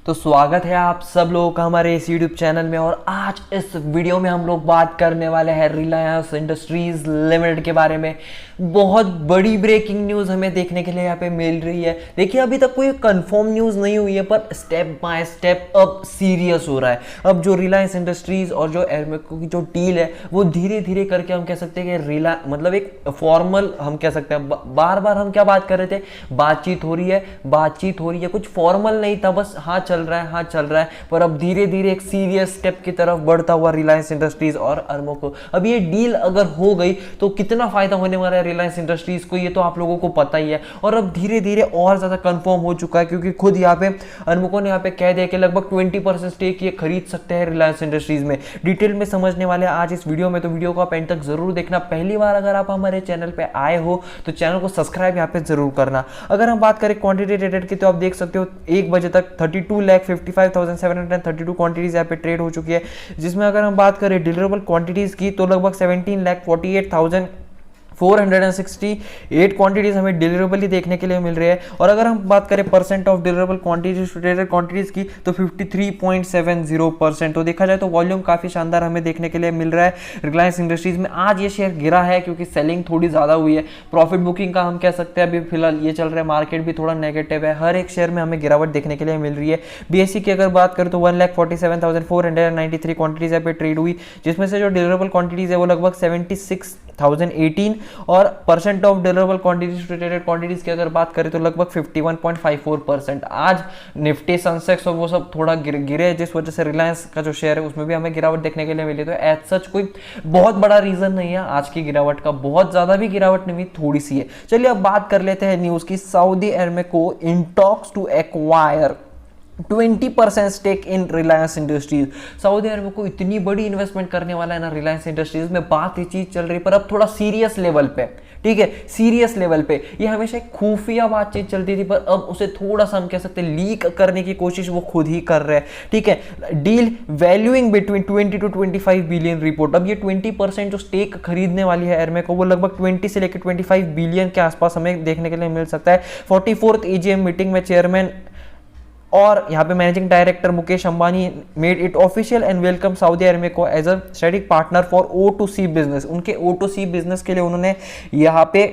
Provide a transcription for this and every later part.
तो स्वागत है आप सब लोगों का हमारे इस YouTube चैनल में। और आज इस वीडियो में हम लोग बात करने वाले हैं रिलायंस इंडस्ट्रीज लिमिटेड के बारे में। बहुत बड़ी ब्रेकिंग न्यूज़ हमें देखने के लिए यहाँ पे मिल रही है। देखिए, अभी तक कोई कंफर्म न्यूज़ नहीं हुई है, पर स्टेप बाय स्टेप अब सीरियस हो रहा है। अब जो रिलायंस इंडस्ट्रीज और जो एरमेको की जो डील है वो धीरे धीरे करके हम कह सकते हैं कि मतलब एक फॉर्मल हम कह सकते हैं। बार बार हम क्या बात कर रहे थे, बातचीत हो रही है, कुछ फॉर्मल नहीं था, बस हाँ चल रहा है। पर अब धीरे धीरे एक सीरियस स्टेप की तरफ बढ़ता हुआ रिलायंस इंडस्ट्रीज और एरमेको। अब ये डील अगर हो गई तो कितना फायदा होने वाला है रिलायंस इंडस्ट्रीज को, ये तो आप लोगों को पता ही है। और अब धीरे धीरे और ज्यादा कंफर्म हो चुका है, क्योंकि खुद यहाँ पे एरमेको ने यहाँ पे कह दिया कि लगभग 20% स्टेक ये खरीद सकते हैं रिलायंस इंडस्ट्रीज में। डिटेल में समझने वाले आज इस वीडियो में, तो वीडियो को आप एंड तक जरूर देखना। पहली बार अगर आप हमारे चैनल पे आए हो तो चैनल को सब्सक्राइब यहाँ पे जरूर करना। अगर हम बात करें क्वांटिटी ट्रेडेड की, तो आप देख सकते हो 1 बजे तक 32,55,732 क्वांटिटीज यहाँ पे ट्रेड हो चुकी है, जिसमें अगर हम बात करें डिलीवरेबल क्वांटिटीज की तो लगभग 17,48,468 क्वांटिटीज हमें डिलीवरेबल देखने के लिए मिल रही है। और अगर हम बात करें परसेंट ऑफ डिलीवरेबल क्वांटिटीज की तो 53.70%। तो देखा जाए तो वॉल्यूम काफी शानदार हमें देखने के लिए मिल रहा है रिलायंस इंडस्ट्रीज में। आज ये शेयर गिरा है क्योंकि सेलिंग थोड़ी ज्यादा हुई है। प्रॉफिट बुकिंग का हम कह सकते हैं अभी फिलहाल ये चल रहा है, मार्केट भी थोड़ा नेगेटिव है। हर एक शेयर में हमें गिरावट देखने के लिए मिल रही है। बीएसई की अगर बात करें तो 1,47,493 क्वांटिटीज यहाँ पे ट्रेड हुई, जिसमें से जो डिलीवरेबल क्वांटिटीज है वो लगभग 76,018 और परसेंट ऑफ डिलीवरेबल क्वांटिटीज की अगर बात करें तो लगभग 51.54%। आज निफ्टी सेंसेक्स और वो सब थोड़ा गिरे, जिस वजह से रिलायंस का जो शेयर है उसमें भी हमें गिरावट देखने के लिए मिली। तो एज सच कोई बहुत बड़ा रीजन नहीं है आज की गिरावट का, बहुत ज्यादा भी गिरावट नहीं, थोड़ी सी है। चलिए अब बात कर लेते हैं न्यूज की। Saudi Aramco in talks to acquire 20% stake in Reliance Industries. Saudi अरब को इतनी बड़ी इन्वेस्टमेंट करने वाला है ना रिलायंस इंडस्ट्रीज में, बात ये चीज चल रही है, पर अब थोड़ा सीरियस लेवल पे, ठीक है, सीरियस लेवल पे। ये हमेशा एक खुफिया बातचीत चलती थी, पर अब उसे थोड़ा सा हम कह सकते हैं लीक करने की कोशिश वो खुद ही कर रहे हैं, ठीक है। Deal valuing between 20 to 25 billion report. अब ये 20% जो स्टेक खरीदने वाली है एरमेको, वो लगभग 20 से लेकर 25 बिलियन के आसपास हमें देखने के लिए मिल सकता है। 44th AGM मीटिंग में चेयरमैन और यहाँ पे managing director Mukesh Ambani made it official and welcome Saudi Aramco as a strategic partner for O2C business. उनके O2C बिजनेस के लिए उन्होंने यहाँ पे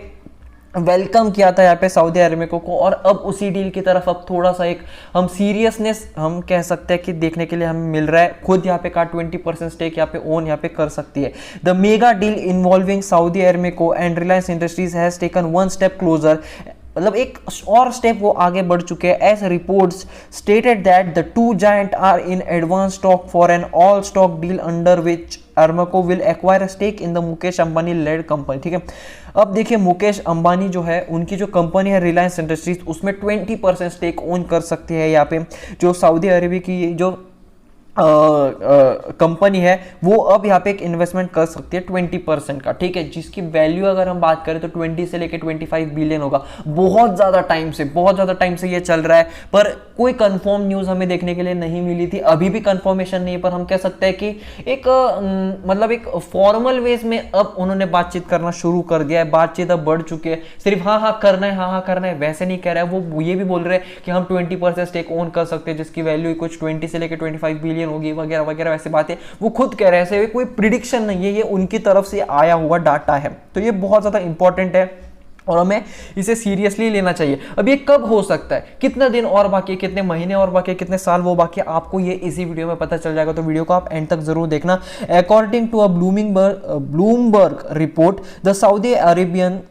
वेलकम किया था यहाँ पे सऊदी एरमेको को। और अब उसी डील की तरफ अब थोड़ा सा एक हम सीरियसनेस हम कह सकते हैं कि देखने के लिए हमें मिल रहा है। खुद यहाँ पे का 20% स्टेक यहाँ पे ओन यहाँ पे कर सकती है। The mega deal involving Saudi Aramco and Reliance Industries has taken one step closer. मतलब एक और स्टेप वो आगे बढ़ चुके हैं। As reports stated that the two giant are in advance talk for an all stock deal under which Aramco will acquire stake in the Mukesh Ambani led company, ठीक है। अब देखिए, मुकेश अंबानी जो है उनकी जो कंपनी है रिलायंस इंडस्ट्रीज, उसमें 20% स्टेक ओन कर सकती है यहाँ पे जो सऊदी अरब की जो कंपनी है, वो अब यहाँ पे एक इन्वेस्टमेंट कर सकती है 20% का, ठीक है, जिसकी वैल्यू अगर हम बात करें तो 20 से लेके 25 बिलियन होगा। बहुत ज्यादा टाइम से ये चल रहा है, पर कोई कंफर्म न्यूज हमें देखने के लिए नहीं मिली थी। अभी भी कंफर्मेशन नहीं है, पर हम कह सकते हैं कि एक मतलब एक फॉर्मल वेज में अब उन्होंने बातचीत करना शुरू कर दिया है। बातचीत अब बढ़ चुकी है, सिर्फ हाँ करना है वैसे नहीं कह रहा है। वो ये भी बोल रहे हैं कि हम 20% स्टेक ओन कर सकते हैं, जिसकी वैल्यू कुछ 20 से लेकर 25 बिलियन होगी वगैरह वगैरह, वैसे बातें वो खुद कह रहे हैं। ऐसे कोई प्रिडिक्शन नहीं है, ये उनकी तरफ से आया हुआ डाटा है। तो ये बहुत ज्यादा इंपॉर्टेंट है और हमें इसे सीरियसली लेना चाहिए। अब ये कब हो सकता है, कितना दिन और बाकी है, कितने महीने और बाकी है, कितने साल वो बाकी है, आपको ये इसी वीडियो में पता चल जाएगा। तो वीडियो को आप एंड तक जरूर देखना। According to a Bloomberg report, the Saudi Arabian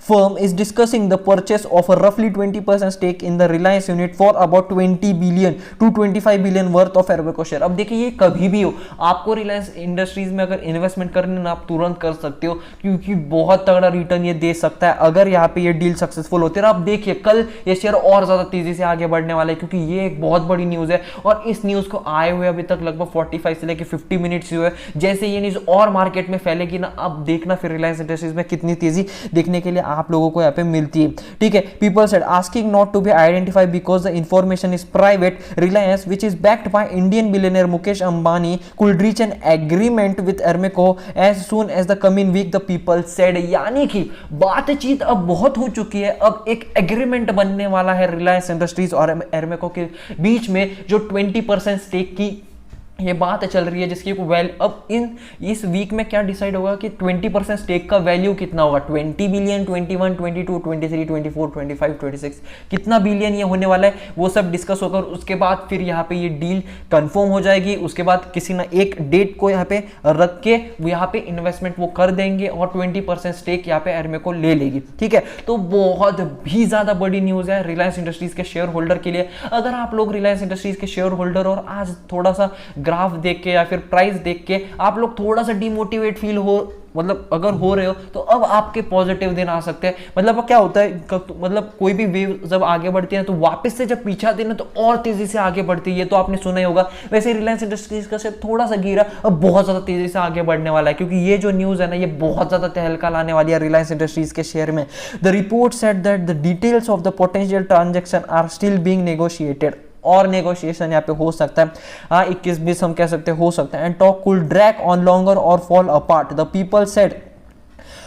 firm is discussing the purchase of a roughly 20% stake in the Reliance unit for about 20 billion to 25 billion worth of Aramco share। अब देखिए, ये कभी भी हो, आपको रिलायंस इंडस्ट्रीज में अगर investment करने ना, आप तुरंत कर सकते हो, क्योंकि बहुत तगड़ा रिटर्न ये दे सकता है अगर यहाँ पे ये डील सक्सेसफुल होती है। आप देखिए, कल ये शेयर और ज्यादा तेजी से आगे बढ़ने वाला है, क्योंकि ये एक बहुत बड़ी न्यूज है। और इस न्यूज को आए हुए अभी तक लगभग 45 से लेकर 50 मिनट्स हुए। जैसे ये न्यूज और मार्केट में फैलेगी ना, अब देखना फिर रिलायंस इंडस्ट्रीज में कितनी तेजी देखने के लिए आप लोगों को यहाँ पे मिलती है, ठीक है। People said asking not to be identified because the information is private, Reliance which is backed by Indian billionaire Mukesh Ambani could reach an agreement with Aramco as soon as the coming week, the people said. यानी कि बातचीत अब बहुत हो चुकी है, अब एक एग्रीमेंट बनने वाला है रिलायंस इंडस्ट्रीज और एर्मेको के बीच में, जो 20% स्टेक की ये बात चल रही है, जिसकी अब इस वीक में क्या डिसाइड होगा कि 20% स्टेक का वैल्यू कितना होगा, 20 बिलियन, 21, 22, 23, 24, 25, 26, कितना बिलियन ये होने वाला है, वो सब डिस्कस होकर उसके बाद फिर यहाँ पे ये डील कंफर्म हो जाएगी। उसके बाद किसी ना एक डेट को यहाँ पे रख के यहाँ पे इन्वेस्टमेंट वो कर देंगे और 20% स्टेक यहाँ पे एर्मेको ले लेगी, ठीक है। तो बहुत भी ज्यादा बड़ी न्यूज है रिलायंस इंडस्ट्रीज के शेयर होल्डर के लिए। अगर आप लोग रिलायंस इंडस्ट्रीज के शेयर होल्डर और आज थोड़ा सा ग्राफ देख के या फिर प्राइस देख के आप लोग थोड़ा सा डिमोटिवेट फील हो, मतलब अगर हो रहे हो, तो अब आपके पॉजिटिव दिन आ सकते हैं। मतलब क्या होता है, मतलब कोई भी वेव जब आगे बढ़ती है तो वापस से जब पीछे आती है ना तो और तेजी से आगे बढ़ती है, तो आपने सुना ही होगा। वैसे रिलायंस इंडस्ट्रीज का शेयर थोड़ा सा गिरा, अब बहुत ज्यादा तेजी से आगे बढ़ने वाला है, क्योंकि ये जो न्यूज है ना ये बहुत ज्यादा तहलका लाने वाली है रिलायंस इंडस्ट्रीज के शेयर में। The report said that the details of the potential transaction are still being negotiated, और नेगोशिएशन यहाँ पे हो सकता है, हाँ 21-20 हम कह सकते हो सकता है। And talk could drag on longer और fall apart, the people said.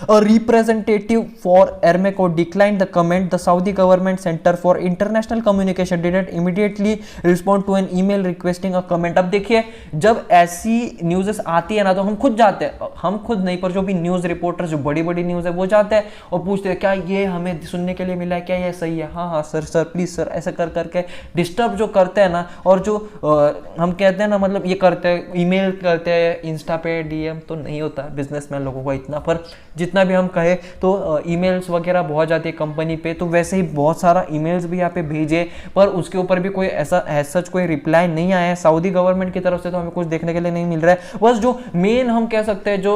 A representative for Aramco declined the comment. The Saudi government Center for International Communication didn't immediately respond to an email requesting a comment. अब देखिए जब ऐसी news आती है ना तो हम खुद जाते हैं, हम खुद नहीं पर जो भी न्यूज़ रिपोर्टर जो बड़ी बड़ी न्यूज़ है वो जाते हैं और पूछते हैं क्या ये हमें सुनने के लिए मिला है, क्या ये सही है, हाँ हाँ सर सर प्लीज़ सर, ऐसा कर करके डिस्टर्ब जो करते हैं ना, और जो हम कहते हैं ना मतलब ये करते हैं, ईमेल करते हैं, इंस्टा पे डीएम तो नहीं होता है बिजनेसमैन लोगों को इतना, पर जितना भी हम कहे तो ईमेल्स वगैरह बहुत जाती है कंपनी पे, तो वैसे ही बहुत सारा ईमेल्स भी यहाँ पे भेजे, पर उसके ऊपर भी कोई ऐसा सच कोई रिप्लाई नहीं आया है सऊदी गवर्नमेंट की तरफ से, तो हमें कुछ देखने के लिए नहीं मिल रहा है। बस जो मेन हम कह सकते हैं जो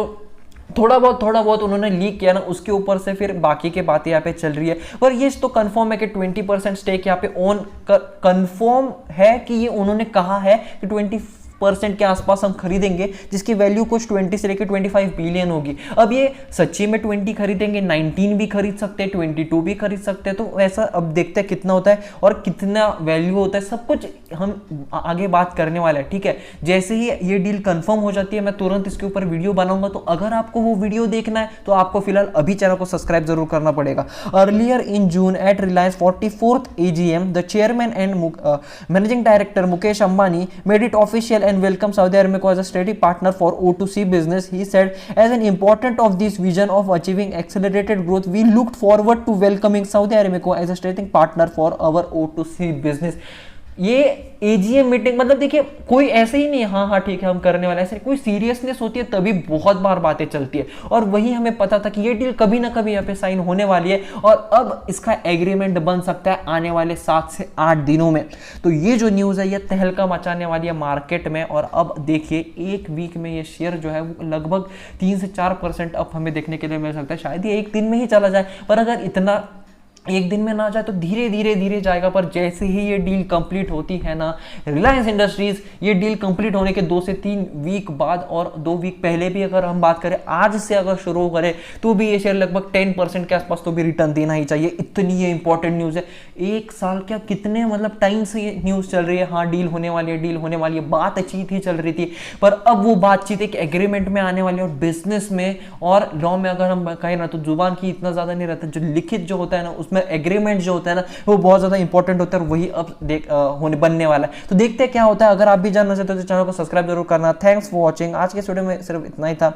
थोड़ा बहुत उन्होंने लीक किया ना, उसके ऊपर से फिर बाकी की बातें यहाँ पे चल रही है। पर ये तो कंफर्म है कि 20% स्टेक यहाँ पे ओन कंफर्म है कि ये उन्होंने कहा है कि 20% के आसपास हम खरीदेंगे, जिसकी वैल्यू कुछ 20 से लेकर 25 बिलियन होगी। अब ये सच्ची में 20 खरीदेंगे, 19 भी खरीद सकते हैं, 22 भी खरीद सकते हैं, तो ऐसा अब देखते हैं कितना होता है और कितना वैल्यू होता है, सब कुछ हम आगे बात करने वाले हैं, ठीक है। जैसे ही ये डील कंफर्म हो जाती है मैं तुरंत इसके ऊपर वीडियो बनाऊंगा, तो अगर आपको वो वीडियो देखना है तो आपको फिलहाल अभी चैनल को सब्सक्राइब जरूर करना पड़ेगा। Earlier in June at Reliance 44th AGM the chairman and managing director Mukesh Ambani made it official and welcome Saudi Aramco as a strategic partner for O2C business. He said, as an important of this vision of achieving accelerated growth, we looked forward to welcoming Saudi Aramco as a strategic partner for our O2C business. ये AGM meeting मतलब देखिए कोई ऐसे ही नहीं हाँ हाँ ठीक है हम करने वाले, ऐसे कोई सीरियसनेस होती है तभी बहुत बार बातें चलती है, और वही हमें पता था कि ये डील कभी ना कभी यहाँ पे साइन होने वाली है और अब इसका एग्रीमेंट बन सकता है आने वाले 7 से 8 दिनों में। तो ये जो न्यूज़ है ये तहलका मचाने वाली है मार्केट में, और अब देखिए एक वीक में ये शेयर जो है वो लगभग 3 से 4% अप हमें देखने के लिए मिल सकता है। शायद ये एक दिन में ही चला जाए, पर अगर इतना एक दिन में ना जाए तो धीरे धीरे जाएगा। पर जैसे ही ये डील कंप्लीट होती है ना रिलायंस इंडस्ट्रीज, ये डील कंप्लीट होने के 2 से 3 वीक बाद और 2 वीक पहले भी अगर हम बात करें, आज से अगर शुरू करें तो भी ये शेयर लगभग 10% के आसपास तो भी रिटर्न देना ही चाहिए, इतनी ये इंपॉर्टेंट न्यूज़ है। एक साल क्या कितने मतलब टाइम से ये न्यूज़ चल रही है, हाँ डील होने वाली है, डील होने वाली है, बातचीत ही चल रही थी, पर अब वो बातचीत एक एग्रीमेंट में आने वाली है। और बिजनेस में और लॉ में अगर हम कहें ना तो जुबान की इतना ज़्यादा नहीं रहता, जो लिखित जो होता है ना उसमें एग्रीमेंट जो होता है ना वो बहुत ज्यादा इंपॉर्टेंट होता है, और वही अब होने बनने वाला है। तो देखते हैं क्या होता है। अगर आप भी जानना चाहते हो तो चैनल को सब्सक्राइब जरूर करना। Thanks for watching. आज के वीडियो में सिर्फ इतना ही था।